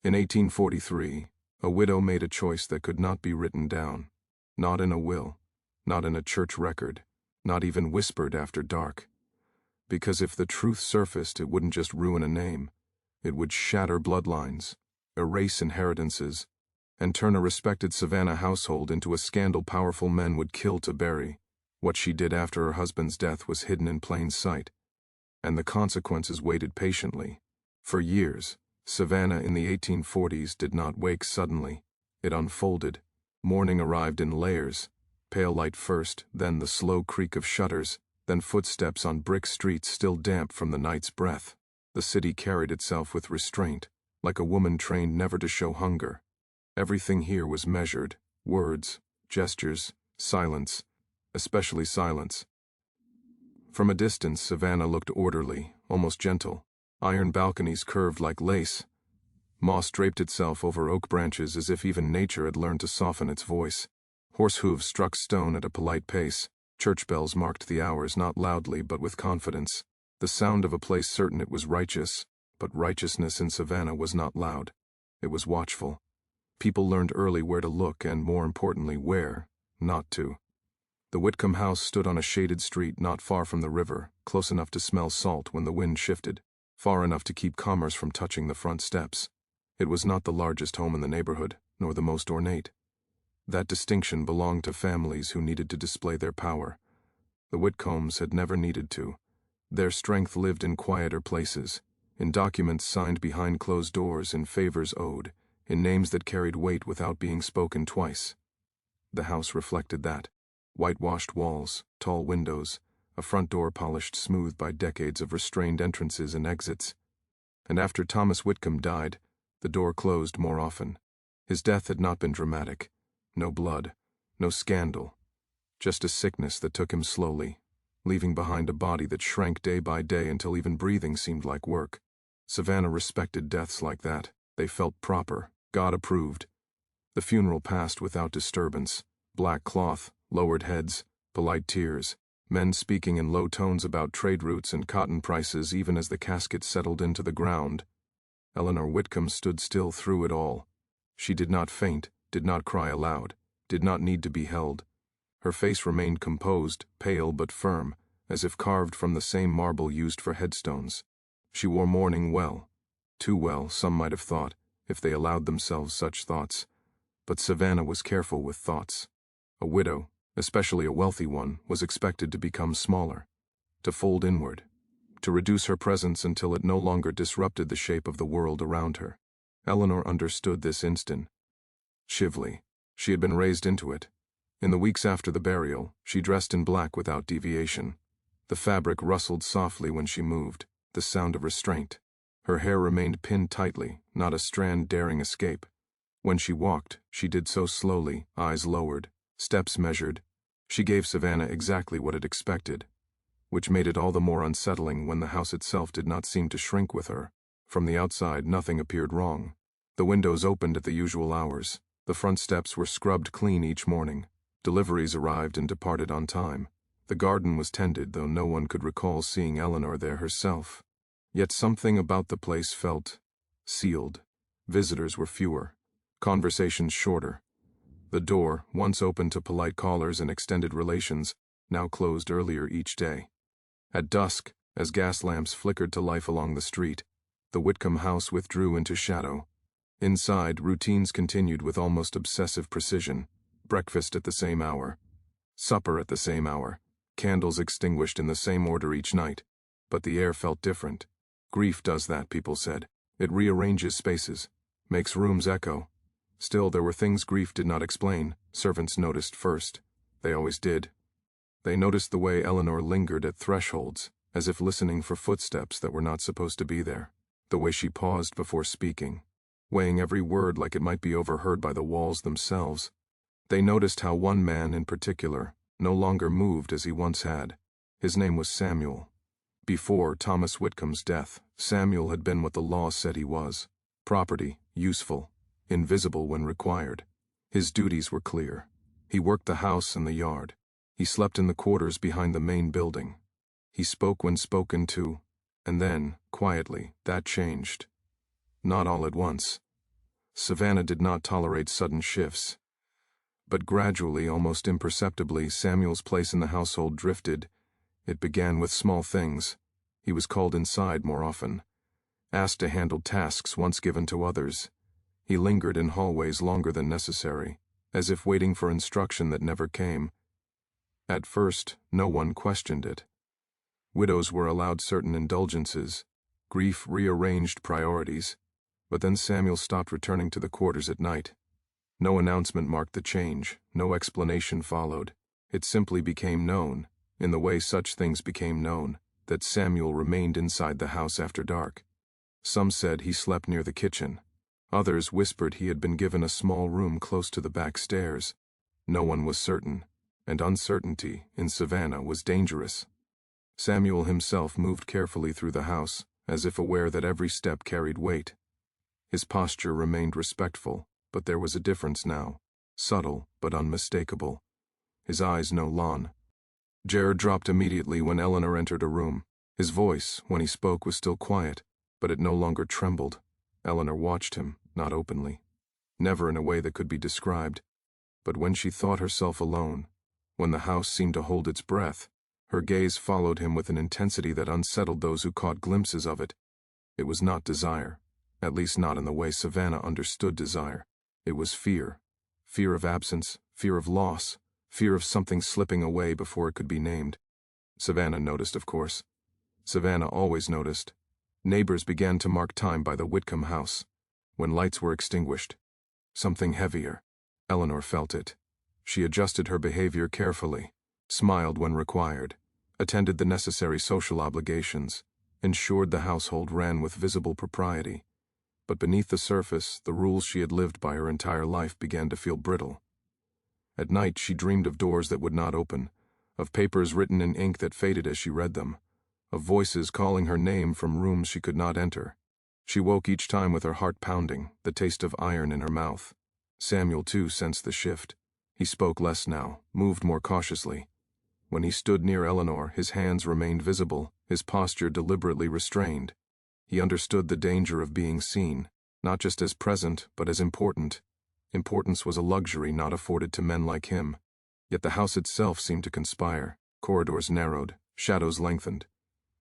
In 1843, a widow made a choice that could not be written down. Not in a will, not in a church record, not even whispered after dark. Because if the truth surfaced, it wouldn't just ruin a name. It would shatter bloodlines, erase inheritances, and turn a respected Savannah household into a scandal powerful men would kill to bury. What she did after her husband's death was hidden in plain sight, and the consequences waited patiently. For years, Savannah in the 1840s did not wake suddenly. It unfolded. Morning arrived in layers. Pale light first, then the slow creak of shutters, then footsteps on brick streets still damp from the night's breath. The city carried itself with restraint, like a woman trained never to show hunger. Everything here was measured: words, gestures, silence, especially silence. From a distance, Savannah looked orderly, almost gentle. Iron balconies curved like lace. Moss draped itself over oak branches as if even nature had learned to soften its voice. Horse hooves struck stone at a polite pace. Church bells marked the hours, not loudly but with confidence. The sound of a place certain it was righteous, but righteousness in Savannah was not loud. It was watchful. People learned early where to look and, more importantly, where not to. The Whitcomb house stood on a shaded street not far from the river, close enough to smell salt when the wind shifted, far enough to keep commerce from touching the front steps. It was not the largest home in the neighborhood, nor the most ornate. That distinction belonged to families who needed to display their power. The Whitcombs had never needed to. Their strength lived in quieter places, in documents signed behind closed doors, in favors owed, in names that carried weight without being spoken twice. The house reflected that. Whitewashed walls, tall windows, a front door polished smooth by decades of restrained entrances and exits. And after Thomas Whitcomb died, the door closed more often. His death had not been dramatic. No blood, no scandal. Just a sickness that took him slowly, leaving behind a body that shrank day by day until even breathing seemed like work. Savannah respected deaths like that. They felt proper, God-approved. The funeral passed without disturbance. Black cloth, lowered heads, polite tears, men speaking in low tones about trade routes and cotton prices even as the casket settled into the ground. Eleanor Whitcomb stood still through it all. She did not faint, did not cry aloud, did not need to be held. Her face remained composed, pale but firm, as if carved from the same marble used for headstones. She wore mourning well. Too well, some might have thought, if they allowed themselves such thoughts. But Savannah was careful with thoughts. A widow, especially a wealthy one, was expected to become smaller, to fold inward, to reduce her presence until it no longer disrupted the shape of the world around her. Eleanor understood this instant. Shively. She had been raised into it. In the weeks after the burial, she dressed in black without deviation. The fabric rustled softly when she moved, the sound of restraint. Her hair remained pinned tightly, not a strand daring escape. When she walked, she did so slowly, eyes lowered, steps measured. She gave Savannah exactly what it expected, which made it all the more unsettling when the house itself did not seem to shrink with her. From the outside, nothing appeared wrong. The windows opened at the usual hours. The front steps were scrubbed clean each morning. Deliveries arrived and departed on time. The garden was tended, though no one could recall seeing Eleanor there herself. Yet something about the place felt sealed. Visitors were fewer, conversations shorter. The door, once open to polite callers and extended relations, now closed earlier each day. At dusk, as gas lamps flickered to life along the street, the Whitcomb house withdrew into shadow. Inside, routines continued with almost obsessive precision. Breakfast at the same hour, supper at the same hour, candles extinguished in the same order each night. But the air felt different. Grief does that, people said. It rearranges spaces, makes rooms echo. Still, there were things grief did not explain. Servants noticed first. They always did. They noticed the way Eleanor lingered at thresholds, as if listening for footsteps that were not supposed to be there. The way she paused before speaking, weighing every word like it might be overheard by the walls themselves. They noticed how one man in particular no longer moved as he once had. His name was Samuel. Before Thomas Whitcomb's death, Samuel had been what the law said he was: property, useful, invisible when required. His duties were clear. He worked the house and the yard. He slept in the quarters behind the main building. He spoke when spoken to, and then, quietly, that changed. Not all at once. Savannah did not tolerate sudden shifts. But gradually, almost imperceptibly, Samuel's place in the household drifted. It began with small things. He was called inside more often, asked to handle tasks once given to others. He lingered in hallways longer than necessary, as if waiting for instruction that never came. At first, no one questioned it. Widows were allowed certain indulgences. Grief rearranged priorities. But then Samuel stopped returning to the quarters at night. No announcement marked the change, no explanation followed. It simply became known, in the way such things became known, that Samuel remained inside the house after dark. Some said he slept near the kitchen. Others whispered he had been given a small room close to the back stairs. No one was certain, and uncertainty, in Savannah, was dangerous. Samuel himself moved carefully through the house, as if aware that every step carried weight. His posture remained respectful, but there was a difference now, subtle but unmistakable. His eyes no lawn. Jared dropped immediately when Eleanor entered a room. His voice, when he spoke, was still quiet, but it no longer trembled. Eleanor watched him, not openly, never in a way that could be described. But when she thought herself alone, when the house seemed to hold its breath, her gaze followed him with an intensity that unsettled those who caught glimpses of it. It was not desire, at least not in the way Savannah understood desire. It was fear. Fear of absence, fear of loss, fear of something slipping away before it could be named. Savannah noticed, of course. Savannah always noticed. Neighbors began to mark time by the Whitcomb house. When lights were extinguished. Something heavier. Eleanor felt it. She adjusted her behavior carefully, smiled when required, attended the necessary social obligations, ensured the household ran with visible propriety. But beneath the surface, the rules she had lived by her entire life began to feel brittle. At night she dreamed of doors that would not open, of papers written in ink that faded as she read them, of voices calling her name from rooms she could not enter. She woke each time with her heart pounding, the taste of iron in her mouth. Samuel, too, sensed the shift. He spoke less now, moved more cautiously. When he stood near Eleanor, his hands remained visible, his posture deliberately restrained. He understood the danger of being seen, not just as present, but as important. Importance was a luxury not afforded to men like him. Yet the house itself seemed to conspire. Corridors narrowed, shadows lengthened.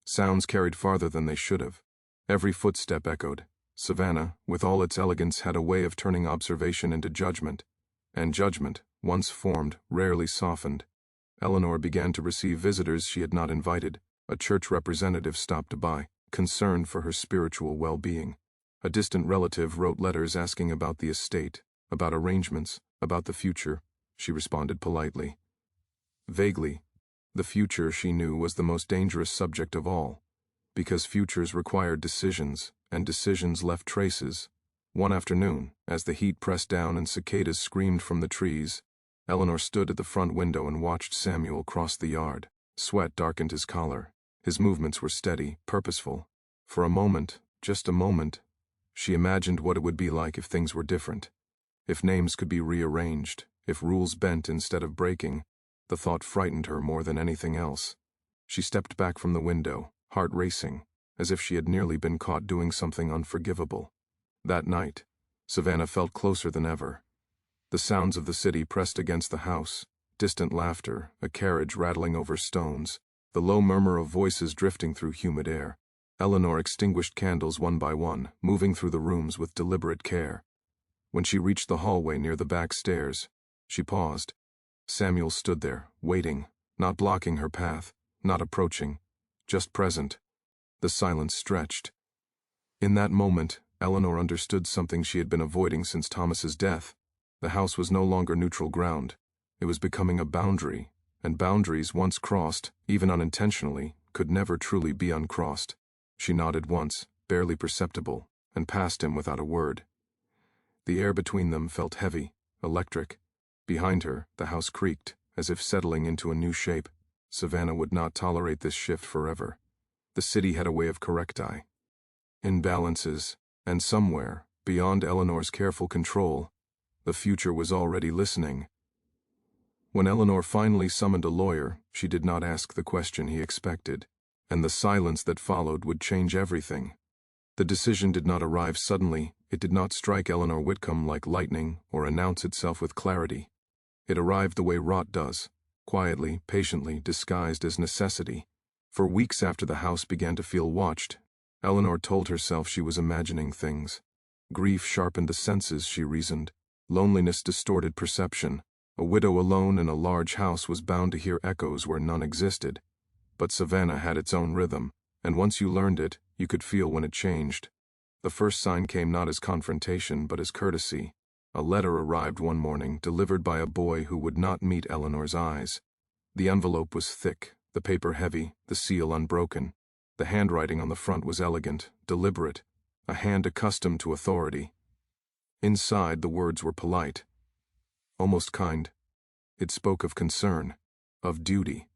Sounds carried farther than they should have. Every footstep echoed. Savannah, with all its elegance, had a way of turning observation into judgment. And judgment, once formed, rarely softened. Eleanor began to receive visitors she had not invited. A church representative stopped by, concerned for her spiritual well-being. A distant relative wrote letters asking about the estate, about arrangements, about the future. She responded politely. Vaguely. The future, she knew, was the most dangerous subject of all, because futures required decisions, and decisions left traces. One afternoon, as the heat pressed down and cicadas screamed from the trees, Eleanor stood at the front window and watched Samuel cross the yard. Sweat darkened his collar. His movements were steady, purposeful. For a moment, just a moment, she imagined what it would be like if things were different. If names could be rearranged, if rules bent instead of breaking. The thought frightened her more than anything else. She stepped back from the window, heart racing, as if she had nearly been caught doing something unforgivable. That night, Savannah felt closer than ever. The sounds of the city pressed against the house, distant laughter, a carriage rattling over stones, the low murmur of voices drifting through humid air. Eleanor extinguished candles one by one, moving through the rooms with deliberate care. When she reached the hallway near the back stairs, she paused. Samuel stood there, waiting, not blocking her path, not approaching, just present. The silence stretched. In that moment, Eleanor understood something she had been avoiding since Thomas's death. The house was no longer neutral ground. It was becoming a boundary, and boundaries once crossed, even unintentionally, could never truly be uncrossed. She nodded once, barely perceptible, and passed him without a word. The air between them felt heavy, electric. Behind her, the house creaked, as if settling into a new shape. Savannah would not tolerate this shift forever. The city had a way of correcti. Imbalances, and somewhere, beyond Eleanor's careful control, the future was already listening. When Eleanor finally summoned a lawyer, she did not ask the question he expected, and the silence that followed would change everything. The decision did not arrive suddenly, It did not strike Eleanor Whitcomb like lightning or announce itself with clarity. It arrived the way rot does, quietly, patiently, disguised as necessity. For weeks after the house began to feel watched, Eleanor told herself she was imagining things. Grief sharpened the senses, she reasoned. Loneliness distorted perception. A widow alone in a large house was bound to hear echoes where none existed. But Savannah had its own rhythm, and once you learned it, you could feel when it changed. The first sign came not as confrontation but as courtesy. A letter arrived one morning, delivered by a boy who would not meet Eleanor's eyes. The envelope was thick, the paper heavy, the seal unbroken. The handwriting on the front was elegant, deliberate, a hand accustomed to authority. Inside, the words were polite, almost kind. It spoke of concern, of duty,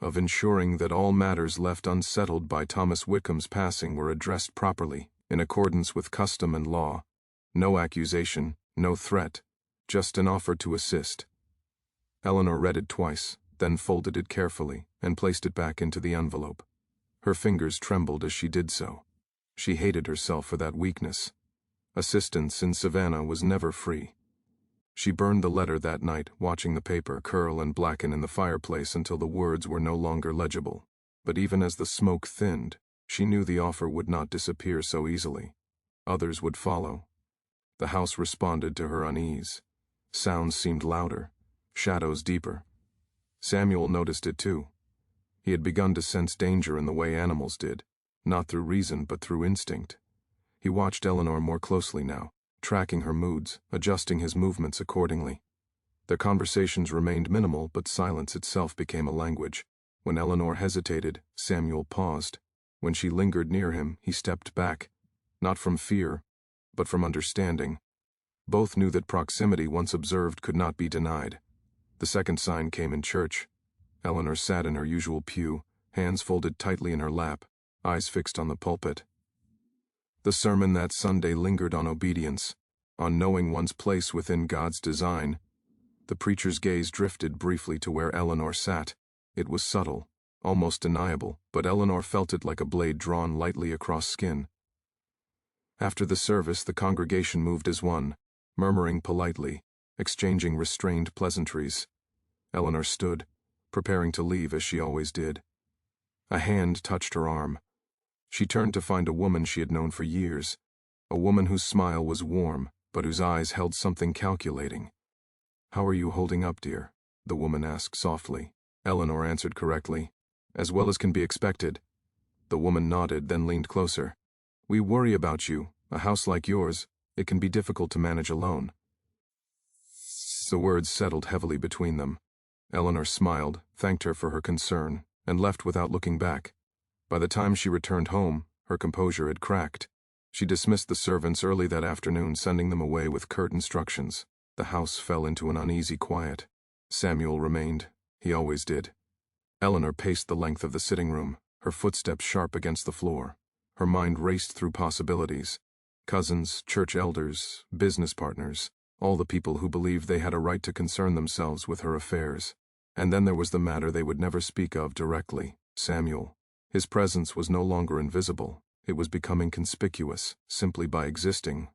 of ensuring that all matters left unsettled by Thomas Whitcomb's passing were addressed properly, in accordance with custom and law. No accusation, no threat, just an offer to assist. Eleanor read it twice, then folded it carefully and placed it back into the envelope. Her fingers trembled as she did so. She hated herself for that weakness. Assistance in Savannah was never free. She burned the letter that night, watching the paper curl and blacken in the fireplace until the words were no longer legible. But even as the smoke thinned, she knew the offer would not disappear so easily. Others would follow. The house responded to her unease. Sounds seemed louder, shadows deeper. Samuel noticed it too. He had begun to sense danger in the way animals did, not through reason but through instinct. He watched Eleanor more closely now, tracking her moods, adjusting his movements accordingly. Their conversations remained minimal, but silence itself became a language. When Eleanor hesitated, Samuel paused. When she lingered near him, he stepped back, not from fear, but from understanding. Both knew that proximity once observed could not be denied. The second sign came in church. Eleanor sat in her usual pew, hands folded tightly in her lap, eyes fixed on the pulpit. The sermon that Sunday lingered on obedience, on knowing one's place within God's design. The preacher's gaze drifted briefly to where Eleanor sat. It was subtle, almost deniable, but Eleanor felt it like a blade drawn lightly across skin. After the service, the congregation moved as one, murmuring politely, exchanging restrained pleasantries. Eleanor stood, preparing to leave as she always did. A hand touched her arm. She turned to find a woman she had known for years, a woman whose smile was warm, but whose eyes held something calculating. "How are you holding up, dear?" the woman asked softly. Eleanor answered correctly. "As well as can be expected." The woman nodded, then leaned closer. "We worry about you. A house like yours, it can be difficult to manage alone." The words settled heavily between them. Eleanor smiled, thanked her for her concern, and left without looking back. By the time she returned home, her composure had cracked. She dismissed the servants early that afternoon, sending them away with curt instructions. The house fell into an uneasy quiet. Samuel remained. He always did. Eleanor paced the length of the sitting room, her footsteps sharp against the floor. Her mind raced through possibilities. Cousins, church elders, business partners, all the people who believed they had a right to concern themselves with her affairs. And then there was the matter they would never speak of directly, Samuel. His presence was no longer invisible. It was becoming conspicuous, simply by existing.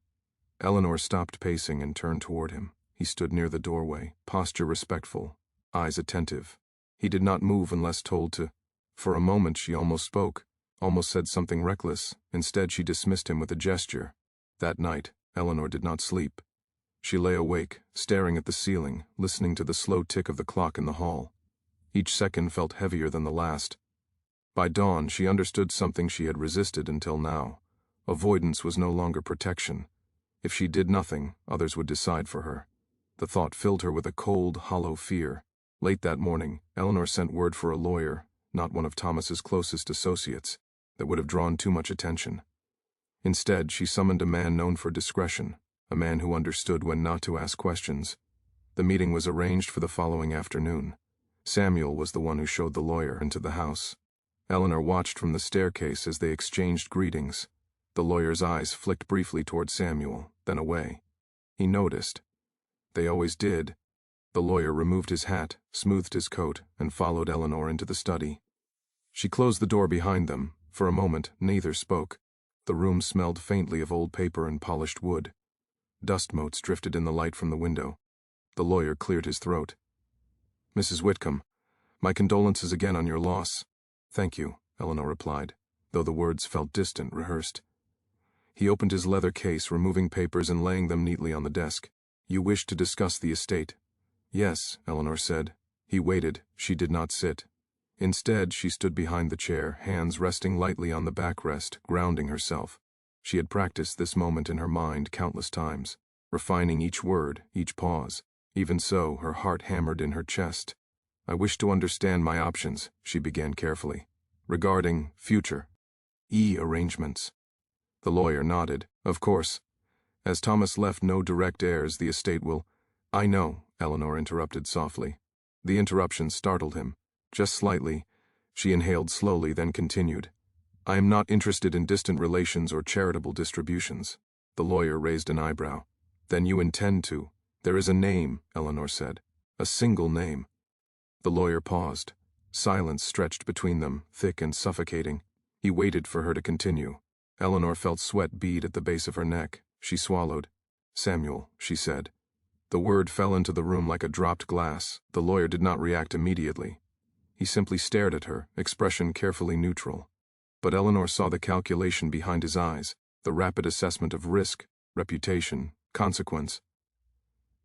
Eleanor stopped pacing and turned toward him. He stood near the doorway, posture respectful, eyes attentive. He did not move unless told to. For a moment she almost spoke, almost said something reckless. Instead she dismissed him with a gesture. That night, Eleanor did not sleep. She lay awake, staring at the ceiling, listening to the slow tick of the clock in the hall. Each second felt heavier than the last. By dawn, she understood something she had resisted until now. Avoidance was no longer protection. If she did nothing, others would decide for her. The thought filled her with a cold, hollow fear. Late that morning, Eleanor sent word for a lawyer, not one of Thomas's closest associates, that would have drawn too much attention. Instead, she summoned a man known for discretion, a man who understood when not to ask questions. The meeting was arranged for the following afternoon. Samuel was the one who showed the lawyer into the house. Eleanor watched from the staircase as they exchanged greetings. The lawyer's eyes flicked briefly toward Samuel, then away. He noticed. They always did. The lawyer removed his hat, smoothed his coat, and followed Eleanor into the study. She closed the door behind them. For a moment, neither spoke. The room smelled faintly of old paper and polished wood. Dust motes drifted in the light from the window. The lawyer cleared his throat. "Mrs. Whitcomb, my condolences again on your loss." "Thank you," Eleanor replied, though the words felt distant, rehearsed. He opened his leather case, removing papers and laying them neatly on the desk. "You wish to discuss the estate?" "Yes," Eleanor said. He waited. She did not sit. Instead, she stood behind the chair, hands resting lightly on the backrest, grounding herself. She had practiced this moment in her mind countless times, refining each word, each pause. Even so, her heart hammered in her chest. "I wish to understand my options," she began carefully. "Regarding future arrangements." The lawyer nodded. "Of course. As Thomas left no direct heirs, the estate will—" "I know," Eleanor interrupted softly. The interruption startled him. Just slightly. She inhaled slowly, then continued. "I am not interested in distant relations or charitable distributions." The lawyer raised an eyebrow. "Then you intend to—" "There is a name," Eleanor said. "A single name." The lawyer paused. Silence stretched between them, thick and suffocating. He waited for her to continue. Eleanor felt sweat bead at the base of her neck. She swallowed. "Samuel," she said. The word fell into the room like a dropped glass. The lawyer did not react immediately. He simply stared at her, expression carefully neutral. But Eleanor saw the calculation behind his eyes, the rapid assessment of risk, reputation, consequence.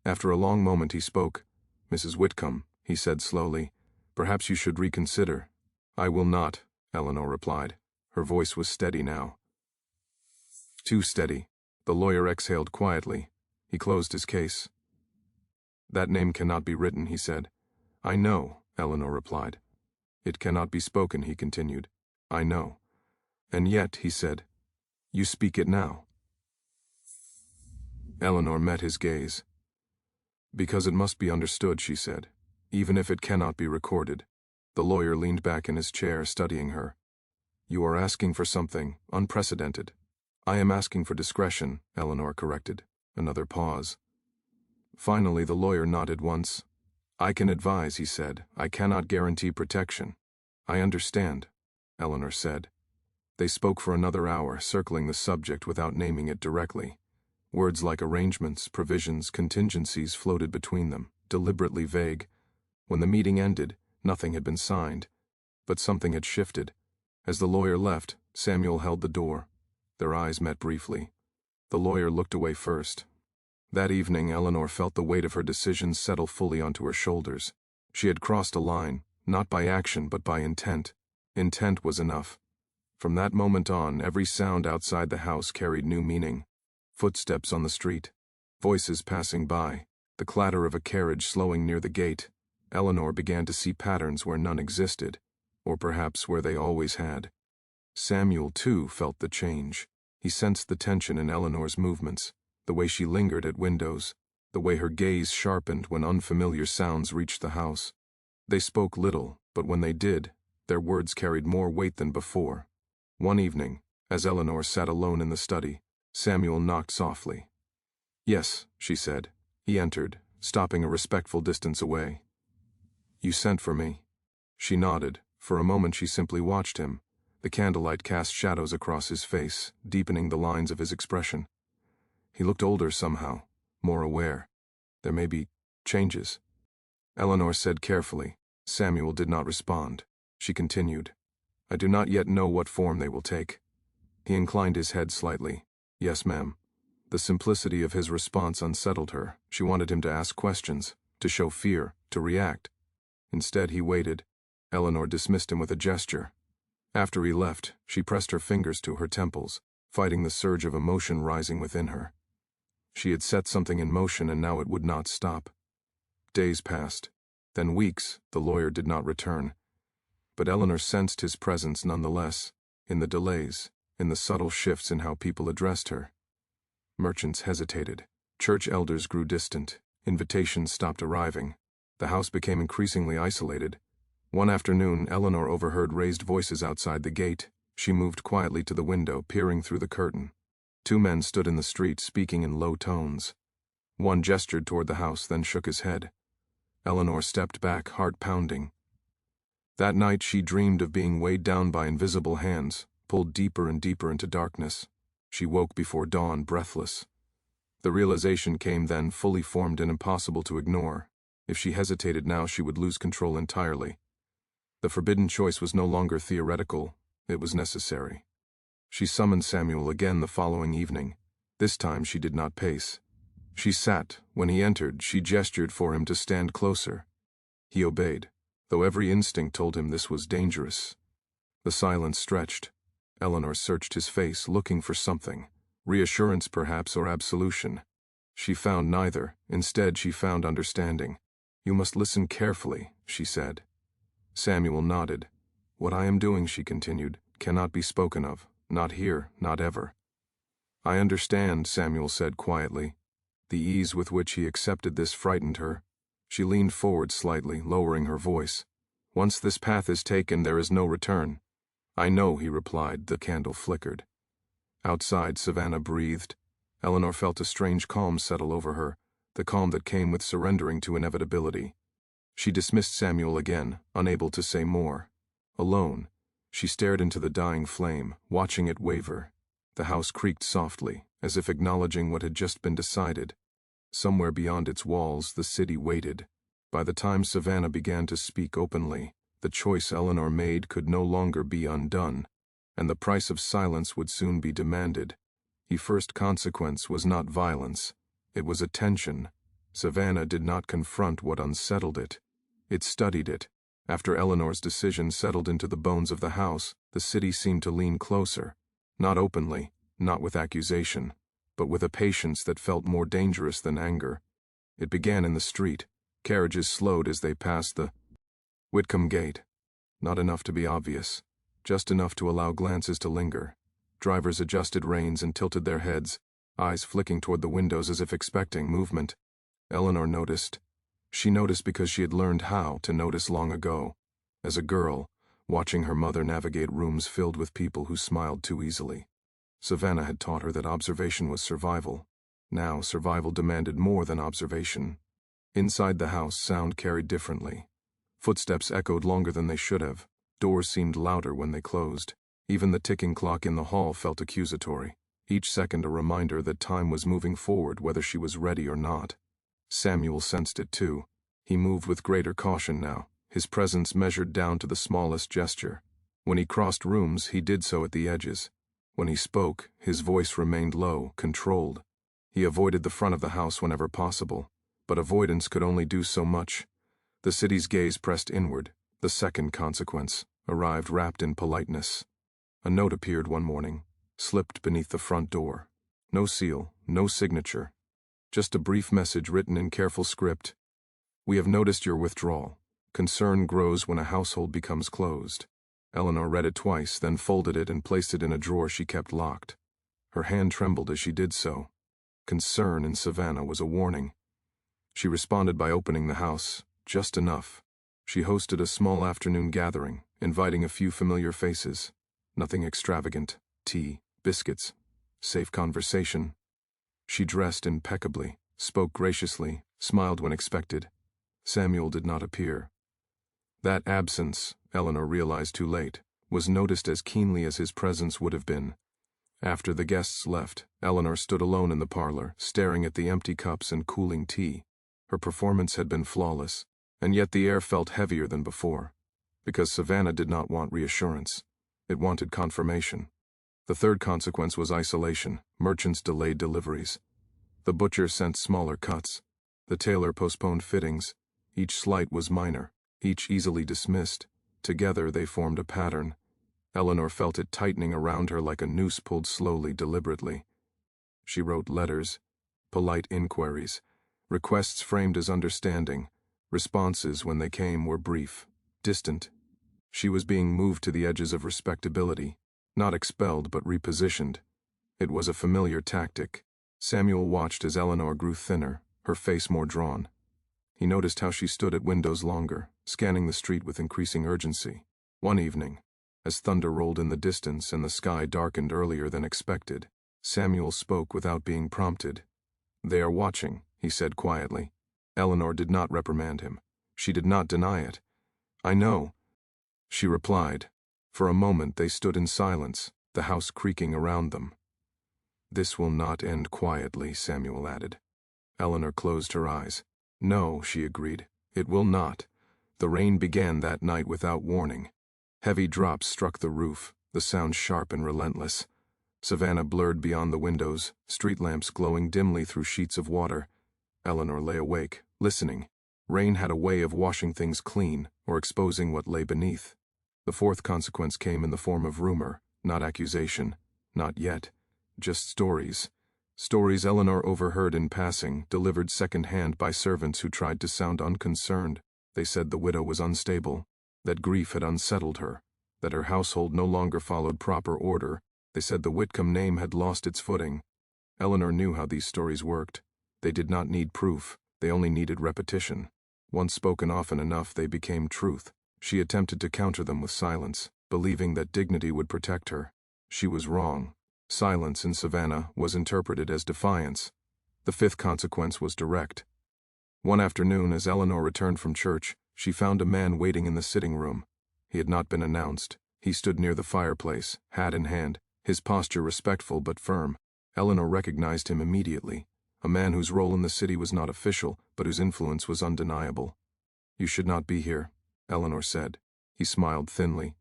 After a long moment he spoke. "Mrs. Whitcomb," he said slowly, "perhaps you should reconsider." "I will not," Eleanor replied. Her voice was steady now. Too steady. The lawyer exhaled quietly. He closed his case. "That name cannot be written," he said. "I know," Eleanor replied. "It cannot be spoken," he continued. "I know. And yet," he said, "you speak it now." Eleanor met his gaze. "Because it must be understood," she said, "even if it cannot be recorded." The lawyer leaned back in his chair, studying her. "You are asking for something unprecedented." "I am asking for discretion," Eleanor corrected. Another pause. Finally, the lawyer nodded once. "I can advise," he said. "I cannot guarantee protection." "I understand," Eleanor said. They spoke for another hour, circling the subject without naming it directly. Words like arrangements, provisions, contingencies floated between them, deliberately vague. When the meeting ended, nothing had been signed. But something had shifted. As the lawyer left, Samuel held the door. Their eyes met briefly. The lawyer looked away first. That evening, Eleanor felt the weight of her decisions settle fully onto her shoulders. She had crossed a line, not by action but by intent. Intent was enough. From that moment on, every sound outside the house carried new meaning. Footsteps on the street, voices passing by, the clatter of a carriage slowing near the gate. Eleanor began to see patterns where none existed, or perhaps where they always had. Samuel, too, felt the change. He sensed the tension in Eleanor's movements, the way she lingered at windows, the way her gaze sharpened when unfamiliar sounds reached the house. They spoke little, but when they did, their words carried more weight than before. One evening, as Eleanor sat alone in the study, Samuel knocked softly. "Yes," she said. He entered, stopping a respectful distance away. "You sent for me." She nodded. For a moment she simply watched him. The candlelight cast shadows across his face, deepening the lines of his expression. He looked older somehow, more aware. "There may be changes," Eleanor said carefully. Samuel did not respond. She continued. "I do not yet know what form they will take." He inclined his head slightly. "Yes, ma'am." The simplicity of his response unsettled her. She wanted him to ask questions, to show fear, to react. Instead, he waited. Eleanor dismissed him with a gesture. After he left, she pressed her fingers to her temples, fighting the surge of emotion rising within her. She had set something in motion and now it would not stop. Days passed. Then weeks. The lawyer did not return. But Eleanor sensed his presence nonetheless, in the delays, in the subtle shifts in how people addressed her. Merchants hesitated. Church elders grew distant. Invitations stopped arriving. The house became increasingly isolated. One afternoon, Eleanor overheard raised voices outside the gate. She moved quietly to the window, peering through the curtain. Two men stood in the street, speaking in low tones. One gestured toward the house, then shook his head. Eleanor stepped back, heart pounding. That night she dreamed of being weighed down by invisible hands, pulled deeper and deeper into darkness. She woke before dawn, breathless. The realization came then, fully formed and impossible to ignore. If she hesitated now, she would lose control entirely. The forbidden choice was no longer theoretical, it was necessary. She summoned Samuel again the following evening. This time she did not pace. She sat. When he entered, she gestured for him to stand closer. He obeyed, though every instinct told him this was dangerous. The silence stretched. Eleanor searched his face, looking for something. Reassurance, perhaps, or absolution. She found neither. Instead, she found understanding. "You must listen carefully," she said. Samuel nodded. "What I am doing," she continued, "cannot be spoken of. Not here, not ever." "I understand," Samuel said quietly. The ease with which he accepted this frightened her. She leaned forward slightly, lowering her voice. "Once this path is taken, there is no return." "I know," he replied. The candle flickered. Outside, Savannah breathed. Eleanor felt a strange calm settle over her, the calm that came with surrendering to inevitability. She dismissed Samuel again, unable to say more. Alone, she stared into the dying flame, watching it waver. The house creaked softly, as if acknowledging what had just been decided. Somewhere beyond its walls, the city waited. By the time Savannah began to speak openly, the choice Eleanor made could no longer be undone, and the price of silence would soon be demanded. The first consequence was not violence. It was attention. Savannah did not confront what unsettled it. It studied it. After Eleanor's decision settled into the bones of the house, the city seemed to lean closer. Not openly, not with accusation, but with a patience that felt more dangerous than anger. It began in the street. Carriages slowed as they passed the Whitcomb Gate. Not enough to be obvious, just enough to allow glances to linger. Drivers adjusted reins and tilted their heads, eyes flicking toward the windows as if expecting movement. Eleanor noticed. She noticed because she had learned how to notice long ago. As a girl, watching her mother navigate rooms filled with people who smiled too easily. Savannah had taught her that observation was survival. Now survival demanded more than observation. Inside the house, sound carried differently. Footsteps echoed longer than they should have. Doors seemed louder when they closed. Even the ticking clock in the hall felt accusatory, each second a reminder that time was moving forward whether she was ready or not. Samuel sensed it too. He moved with greater caution now, his presence measured down to the smallest gesture. When he crossed rooms, he did so at the edges. When he spoke, his voice remained low, controlled. He avoided the front of the house whenever possible, but avoidance could only do so much. The city's gaze pressed inward. The second consequence arrived wrapped in politeness. A note appeared one morning, slipped beneath the front door. No seal, no signature. Just a brief message written in careful script. "We have noticed your withdrawal. Concern grows when a household becomes closed." Eleanor read it twice, then folded it and placed it in a drawer she kept locked. Her hand trembled as she did so. Concern in Savannah was a warning. She responded by opening the house, just enough. She hosted a small afternoon gathering, inviting a few familiar faces. Nothing extravagant. Tea, biscuits, safe conversation. She dressed impeccably, spoke graciously, smiled when expected. Samuel did not appear. That absence, Eleanor realized too late, was noticed as keenly as his presence would have been. After the guests left, Eleanor stood alone in the parlor, staring at the empty cups and cooling tea. Her performance had been flawless, and yet the air felt heavier than before. Because Savannah did not want reassurance. It wanted confirmation. The third consequence was isolation. Merchants delayed deliveries. The butcher sent smaller cuts. The tailor postponed fittings. Each slight was minor, each easily dismissed. Together they formed a pattern. Eleanor felt it tightening around her like a noose pulled slowly, deliberately. She wrote letters, polite inquiries, requests framed as understanding. Responses, when they came, were brief, distant. She was being moved to the edges of respectability, not expelled but repositioned. It was a familiar tactic. Samuel watched as Eleanor grew thinner, her face more drawn. He noticed how she stood at windows longer, scanning the street with increasing urgency. One evening, as thunder rolled in the distance and the sky darkened earlier than expected, Samuel spoke without being prompted. "They are watching," he said quietly. Eleanor did not reprimand him. She did not deny it. "I know," she replied. For a moment they stood in silence, the house creaking around them. "This will not end quietly," Samuel added. Eleanor closed her eyes. "No," she agreed, "it will not." The rain began that night without warning. Heavy drops struck the roof, the sound sharp and relentless. Savannah blurred beyond the windows, street lamps glowing dimly through sheets of water. Eleanor lay awake, listening. Rain had a way of washing things clean, or exposing what lay beneath. The fourth consequence came in the form of rumor, not accusation. Not yet. Just stories. Stories Eleanor overheard in passing, delivered second-hand by servants who tried to sound unconcerned. They said the widow was unstable, that grief had unsettled her, that her household no longer followed proper order. They said the Whitcomb name had lost its footing. Eleanor knew how these stories worked. They did not need proof, they only needed repetition. Once spoken often enough, they became truth. She attempted to counter them with silence, believing that dignity would protect her. She was wrong. Silence in Savannah was interpreted as defiance. The fifth consequence was direct. One afternoon, as Eleanor returned from church, she found a man waiting in the sitting room. He had not been announced. He stood near the fireplace, hat in hand, his posture respectful but firm. Eleanor recognized him immediately, a man whose role in the city was not official, but whose influence was undeniable. "You should not be here," Eleanor said. He smiled thinly.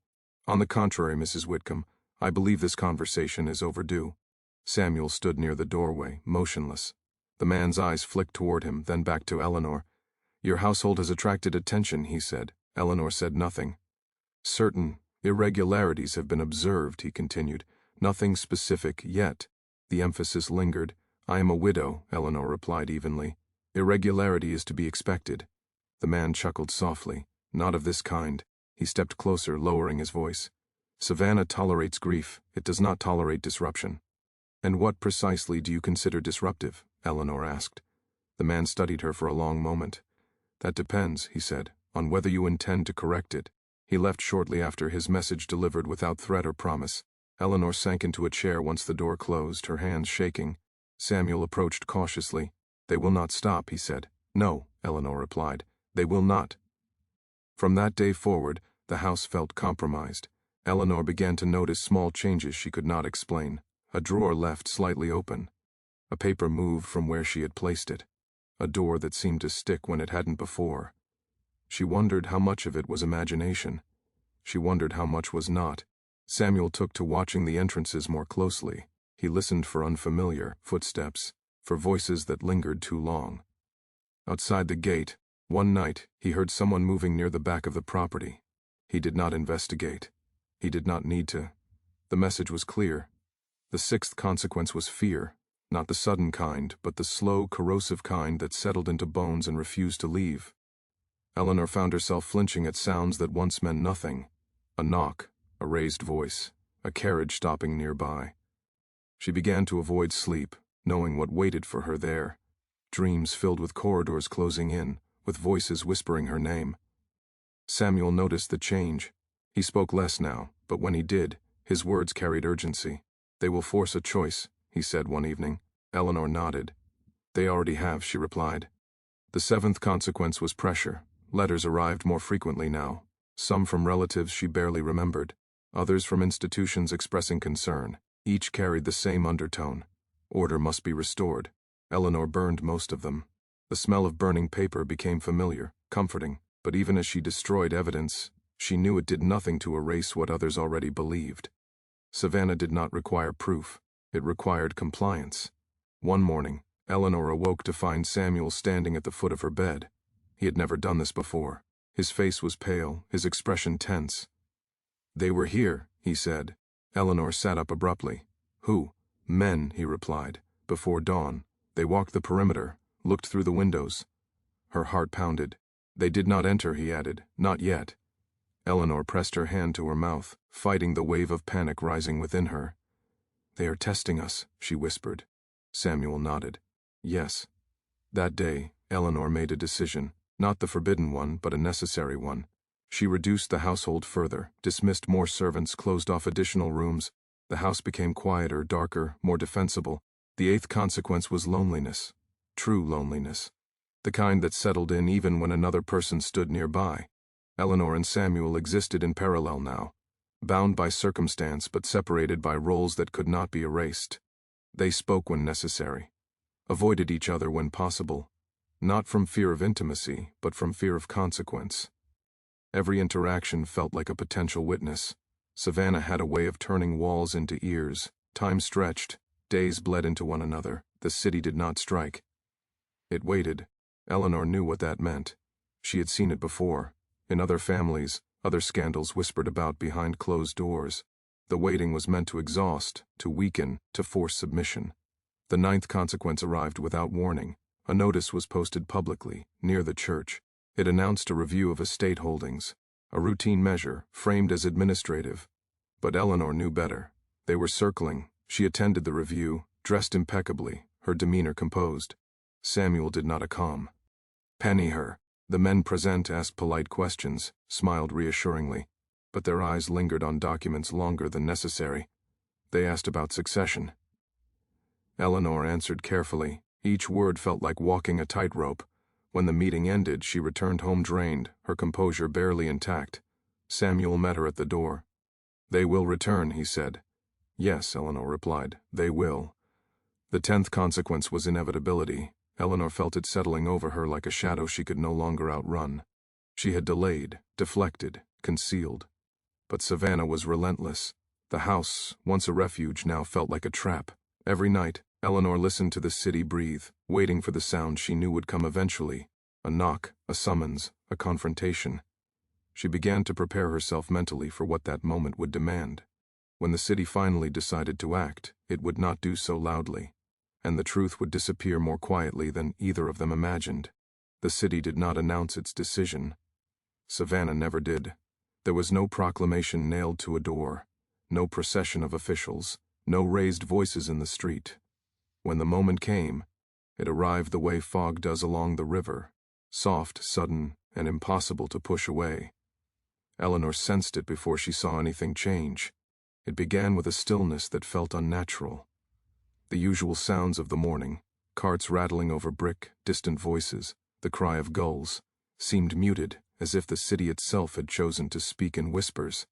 "On the contrary, Mrs. Whitcomb, I believe this conversation is overdue." Samuel stood near the doorway, motionless. The man's eyes flicked toward him, then back to Eleanor. "Your household has attracted attention," he said. Eleanor said nothing. "Certain irregularities have been observed," he continued. "Nothing specific yet." The emphasis lingered. "I am a widow," Eleanor replied evenly. "Irregularity is to be expected." The man chuckled softly. "Not of this kind." He stepped closer, lowering his voice. "Savannah tolerates grief. It does not tolerate disruption." "And what precisely do you consider disruptive?" Eleanor asked. The man studied her for a long moment. "That depends," he said, "on whether you intend to correct it." He left shortly after, his message delivered without threat or promise. Eleanor sank into a chair once the door closed, her hands shaking. Samuel approached cautiously. "They will not stop," he said. "No," Eleanor replied. "They will not." From that day forward, the house felt compromised. Eleanor began to notice small changes she could not explain. A drawer left slightly open. A paper moved from where she had placed it. A door that seemed to stick when it hadn't before. She wondered how much of it was imagination. She wondered how much was not. Samuel took to watching the entrances more closely. He listened for unfamiliar footsteps, for voices that lingered too long. Outside the gate, one night, he heard someone moving near the back of the property. He did not investigate. He did not need to. The message was clear. The sixth consequence was fear, not the sudden kind, but the slow, corrosive kind that settled into bones and refused to leave. Eleanor found herself flinching at sounds that once meant nothing. A knock, a raised voice, a carriage stopping nearby. She began to avoid sleep, knowing what waited for her there. Dreams filled with corridors closing in, with voices whispering her name. Samuel noticed the change. He spoke less now, but when he did, his words carried urgency. "They will force a choice," he said one evening. Eleanor nodded. "They already have," she replied. The seventh consequence was pressure. Letters arrived more frequently now, some from relatives she barely remembered, others from institutions expressing concern. Each carried the same undertone. Order must be restored. Eleanor burned most of them. The smell of burning paper became familiar, comforting, but even as she destroyed evidence, she knew it did nothing to erase what others already believed. Savannah did not require proof. It required compliance. One morning, Eleanor awoke to find Samuel standing at the foot of her bed. He had never done this before. His face was pale, his expression tense. "They were here," he said. Eleanor sat up abruptly. "Who?" "Men," he replied. "Before dawn. They walked the perimeter, looked through the windows." Her heart pounded. "They did not enter," he added. "Not yet." Eleanor pressed her hand to her mouth, fighting the wave of panic rising within her. "They are testing us," she whispered. Samuel nodded. "Yes." That day, Eleanor made a decision, not the forbidden one, but a necessary one. She reduced the household further, dismissed more servants, closed off additional rooms. The house became quieter, darker, more defensible. The eighth consequence was loneliness. True loneliness. The kind that settled in even when another person stood nearby. Eleanor and Samuel existed in parallel now. bound by circumstance but separated by roles that could not be erased. They spoke when necessary, avoided each other when possible, not from fear of intimacy, but from fear of consequence. Every interaction felt like a potential witness. Savannah had a way of turning walls into ears. Time stretched, days bled into one another. The city did not strike. It waited. Eleanor knew what that meant. She had seen it before. In other families, other scandals whispered about behind closed doors. The waiting was meant to exhaust, to weaken, to force submission. The ninth consequence arrived without warning. A notice was posted publicly, near the church. It announced a review of estate holdings, a routine measure, framed as administrative. But Eleanor knew better. They were circling. She attended the review, dressed impeccably, her demeanor composed. Samuel did not accom. Penny her. The men present asked polite questions, smiled reassuringly, but their eyes lingered on documents longer than necessary. They asked about succession. Eleanor answered carefully. Each word felt like walking a tightrope. When the meeting ended, she returned home drained, her composure barely intact. Samuel met her at the door. "They will return," he said. "Yes," Eleanor replied, "they will." The 10th consequence was inevitability. Eleanor felt it settling over her like a shadow she could no longer outrun. She had delayed, deflected, concealed. But Savannah was relentless. The house, once a refuge, now felt like a trap. Every night, Eleanor listened to the city breathe, waiting for the sound she knew would come eventually. A knock, a summons, a confrontation. She began to prepare herself mentally for what that moment would demand. When the city finally decided to act, it would not do so loudly, and the truth would disappear more quietly than either of them imagined. The city did not announce its decision. Savannah never did. There was no proclamation nailed to a door, no procession of officials, no raised voices in the street. When the moment came, it arrived the way fog does along the river, soft, sudden, and impossible to push away. Eleanor sensed it before she saw anything change. It began with a stillness that felt unnatural. The usual sounds of the morning, carts rattling over brick, distant voices, the cry of gulls, seemed muted, as if the city itself had chosen to speak in whispers.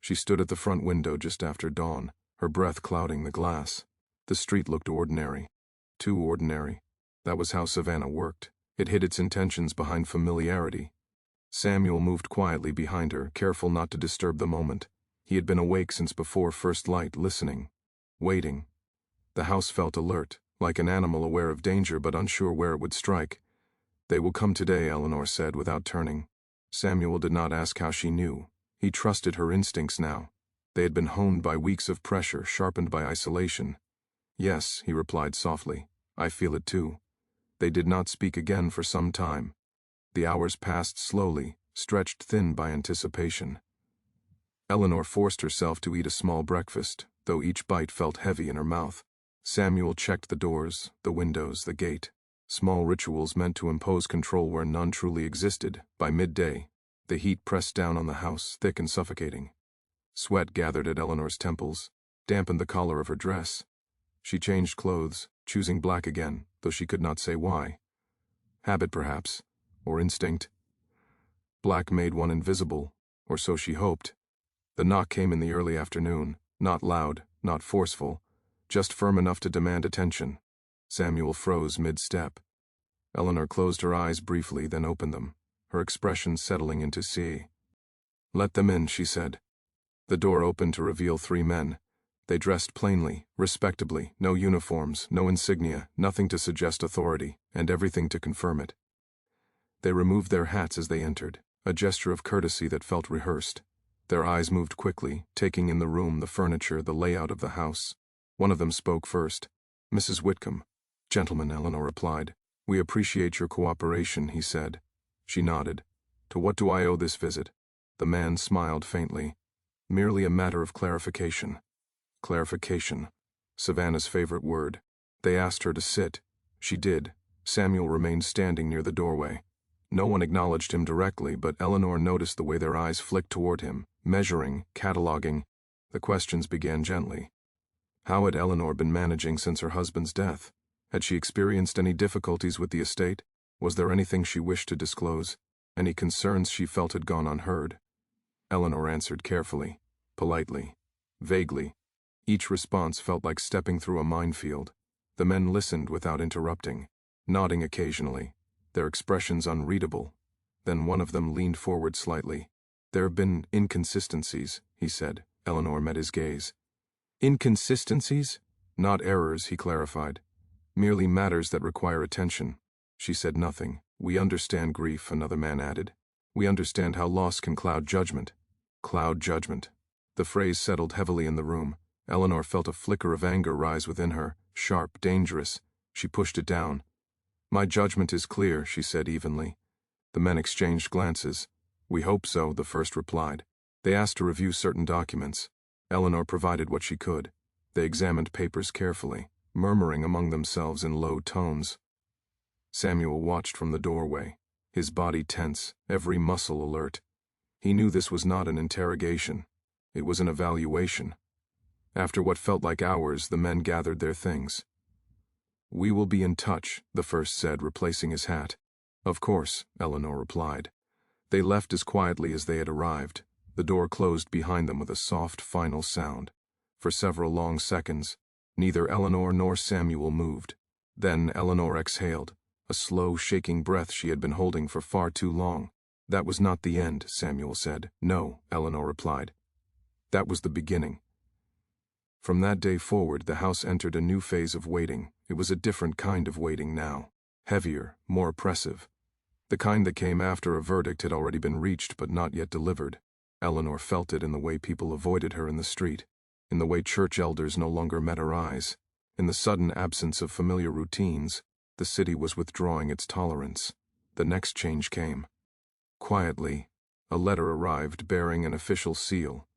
She stood at the front window just after dawn, her breath clouding the glass. The street looked ordinary. Too ordinary. That was how Savannah worked. It hid its intentions behind familiarity. Samuel moved quietly behind her, careful not to disturb the moment. He had been awake since before first light, listening, waiting. The house felt alert, like an animal aware of danger but unsure where it would strike. "They will come today," Eleanor said without turning. Samuel did not ask how she knew. He trusted her instincts now. They had been honed by weeks of pressure, sharpened by isolation. "Yes," he replied softly. "I feel it too." They did not speak again for some time. The hours passed slowly, stretched thin by anticipation. Eleanor forced herself to eat a small breakfast, though each bite felt heavy in her mouth. Samuel checked the doors, the windows, the gate. Small rituals meant to impose control where none truly existed. By midday, the heat pressed down on the house, thick and suffocating. Sweat gathered at Eleanor's temples, dampened the collar of her dress. She changed clothes, choosing black again, though she could not say why. Habit, perhaps, or instinct. Black made one invisible, or so she hoped. The knock came in the early afternoon, not loud, not forceful, just firm enough to demand attention. Samuel froze mid-step. Eleanor closed her eyes briefly, then opened them, her expression settling into sea. "Let them in," she said. The door opened to reveal 3 men. They dressed plainly, respectably, no uniforms, no insignia, nothing to suggest authority, and everything to confirm it. They removed their hats as they entered, a gesture of courtesy that felt rehearsed. Their eyes moved quickly, taking in the room, the furniture, the layout of the house. One of them spoke first. "Mrs. Whitcomb." "Gentlemen," Eleanor replied. "We appreciate your cooperation," he said. She nodded. "To what do I owe this visit?" The man smiled faintly. "Merely a matter of clarification." Clarification. Savannah's favorite word. They asked her to sit. She did. Samuel remained standing near the doorway. No one acknowledged him directly, but Eleanor noticed the way their eyes flicked toward him, measuring, cataloging. The questions began gently. How had Eleanor been managing since her husband's death? Had she experienced any difficulties with the estate? Was there anything she wished to disclose? Any concerns she felt had gone unheard? Eleanor answered carefully. politely, vaguely. Each response felt like stepping through a minefield. The men listened without interrupting, nodding occasionally, their expressions unreadable. Then one of them leaned forward slightly. "There have been inconsistencies," he said. Eleanor met his gaze. "Inconsistencies? Not errors," he clarified. "Merely matters that require attention." She said nothing. "We understand grief," another man added. "We understand how loss can cloud judgment." Cloud judgment. The phrase settled heavily in the room. Eleanor felt a flicker of anger rise within her, sharp, dangerous. She pushed it down. "My judgment is clear," she said evenly. The men exchanged glances. "We hope so," the first replied. They asked to review certain documents. Eleanor provided what she could. They examined papers carefully, murmuring among themselves in low tones. Samuel watched from the doorway, his body tense, every muscle alert. He knew this was not an interrogation. It was an evaluation. After what felt like hours, the men gathered their things. "We will be in touch," the first said, replacing his hat. "Of course," Eleanor replied. They left as quietly as they had arrived. The door closed behind them with a soft, final sound. For several long seconds, neither Eleanor nor Samuel moved. Then Eleanor exhaled, a slow, shaking breath she had been holding for far too long. "That was not the end," Samuel said. "No," Eleanor replied. "That was the beginning." From that day forward, the house entered a new phase of waiting. It was a different kind of waiting now. Heavier, more oppressive. The kind that came after a verdict had already been reached but not yet delivered. Eleanor felt it in the way people avoided her in the street, in the way church elders no longer met her eyes, in the sudden absence of familiar routines. The city was withdrawing its tolerance. The next change came. Quietly, a letter arrived bearing an official seal.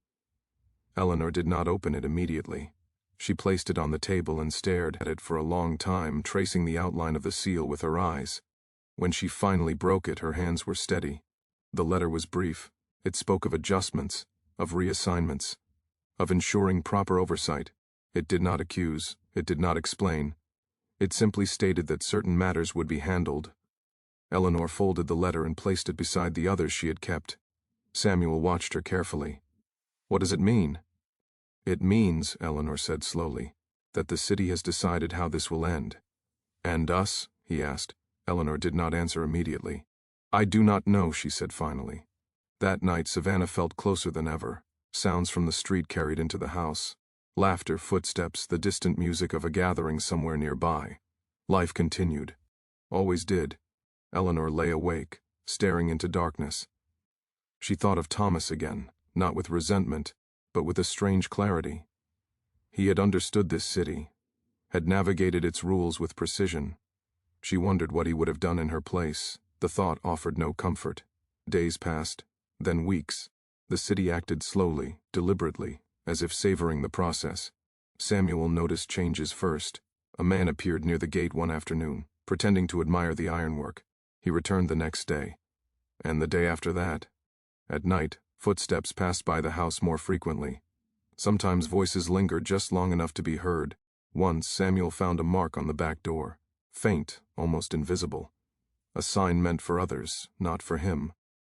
Eleanor did not open it immediately. She placed it on the table and stared at it for a long time, tracing the outline of the seal with her eyes. When she finally broke it, her hands were steady. The letter was brief. It spoke of adjustments, of reassignments, of ensuring proper oversight. It did not accuse. It did not explain. It simply stated that certain matters would be handled. Eleanor folded the letter and placed it beside the others she had kept. Samuel watched her carefully. "What does it mean?" "It means," Eleanor said slowly, "that the city has decided how this will end." "And us?" he asked. Eleanor did not answer immediately. "I do not know," she said finally. That night Savannah felt closer than ever. Sounds from the street carried into the house. Laughter, footsteps, the distant music of a gathering somewhere nearby. Life continued. Always did. Eleanor lay awake, staring into darkness. She thought of Thomas again, not with resentment, but with a strange clarity. He had understood this city, had navigated its rules with precision. She wondered what he would have done in her place. The thought offered no comfort. Days passed, then weeks. The city acted slowly, deliberately, as if savoring the process. Samuel noticed changes first. A man appeared near the gate one afternoon, pretending to admire the ironwork. He returned the next day. And the day after that. At night, footsteps passed by the house more frequently. Sometimes voices lingered just long enough to be heard. Once Samuel found a mark on the back door. Faint, almost invisible. A sign meant for others, not for him.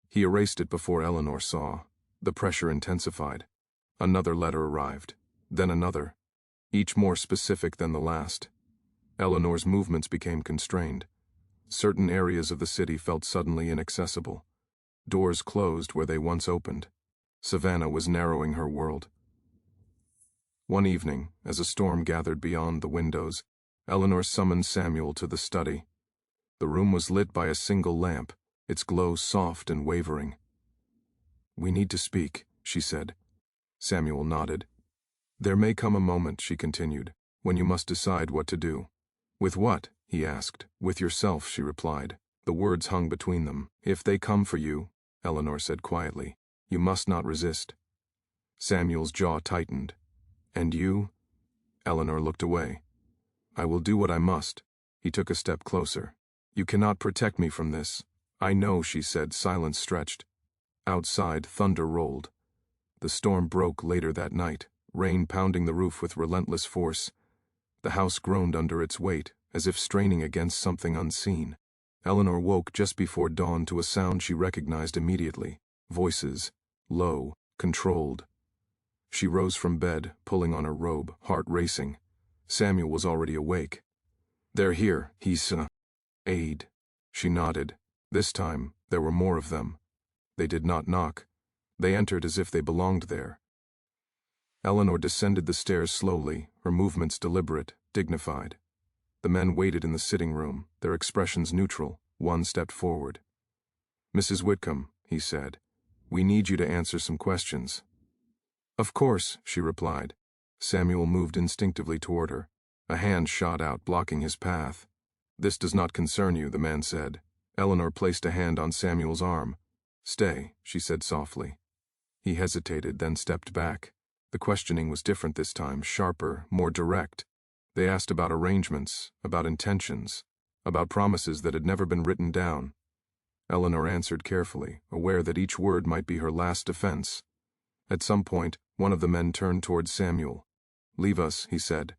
He erased it before Eleanor saw. The pressure intensified. Another letter arrived. Then another. Each more specific than the last. Eleanor's movements became constrained. Certain areas of the city felt suddenly inaccessible. Doors closed where they once opened. Savannah was narrowing her world. One evening, as a storm gathered beyond the windows, Eleanor summoned Samuel to the study. The room was lit by a single lamp, its glow soft and wavering. "We need to speak," she said. Samuel nodded. "There may come a moment," she continued, "when you must decide what to do." "With what?" he asked. "With yourself," she replied. The words hung between them. "If they come for you," Eleanor said quietly, "you must not resist." Samuel's jaw tightened. "And you?" Eleanor looked away. "I will do what I must." He took a step closer. "You cannot protect me from this." "I know," she said, silence stretched. Outside, thunder rolled. The storm broke later that night, rain pounding the roof with relentless force. The house groaned under its weight, as if straining against something unseen. Eleanor woke just before dawn to a sound she recognized immediately. Voices, low, controlled. She rose from bed, pulling on her robe, heart racing. Samuel was already awake. "They're here," he said. "Aid." She nodded. This time, there were more of them. They did not knock. They entered as if they belonged there. Eleanor descended the stairs slowly, her movements deliberate, dignified. The men waited in the sitting room, their expressions neutral. One stepped forward. "Mrs. Whitcomb," he said, "we need you to answer some questions." "Of course," she replied. Samuel moved instinctively toward her. A hand shot out, blocking his path. "This does not concern you," the man said. Eleanor placed a hand on Samuel's arm. "Stay," she said softly. He hesitated, then stepped back. The questioning was different this time, sharper, more direct. They asked about arrangements, about intentions, about promises that had never been written down. Eleanor answered carefully, aware that each word might be her last defense. At some point, one of the men turned towards Samuel. "Leave us," he said.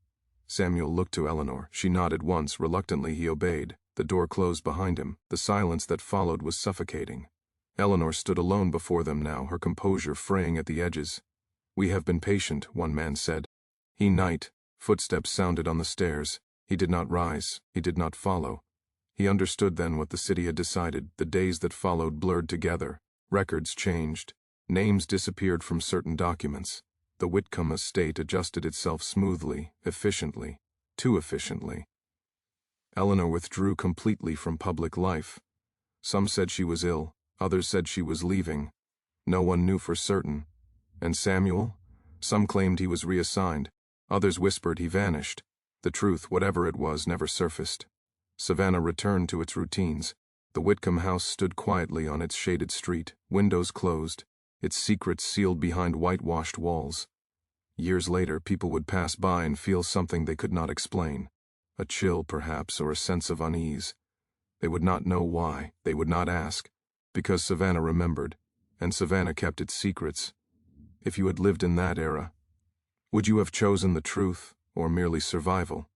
Samuel looked to Eleanor. She nodded once. Reluctantly, he obeyed. The door closed behind him. The silence that followed was suffocating. Eleanor stood alone before them now, her composure fraying at the edges. "We have been patient," one man said. He knight. Footsteps sounded on the stairs. He did not rise. He did not follow. He understood then what the city had decided. The days that followed blurred together. Records changed. Names disappeared from certain documents. The Whitcomb estate adjusted itself smoothly, efficiently, too efficiently. Eleanor withdrew completely from public life. Some said she was ill. Others said she was leaving. No one knew for certain. And Samuel? Some claimed he was reassigned. Others whispered he vanished. The truth, whatever it was, never surfaced. Savannah returned to its routines. The Whitcomb house stood quietly on its shaded street, windows closed, its secrets sealed behind whitewashed walls. Years later, people would pass by and feel something they could not explain. A chill, perhaps, or a sense of unease. They would not know why. They would not ask. Because Savannah remembered, and Savannah kept its secrets. If you had lived in that era, would you have chosen the truth or merely survival?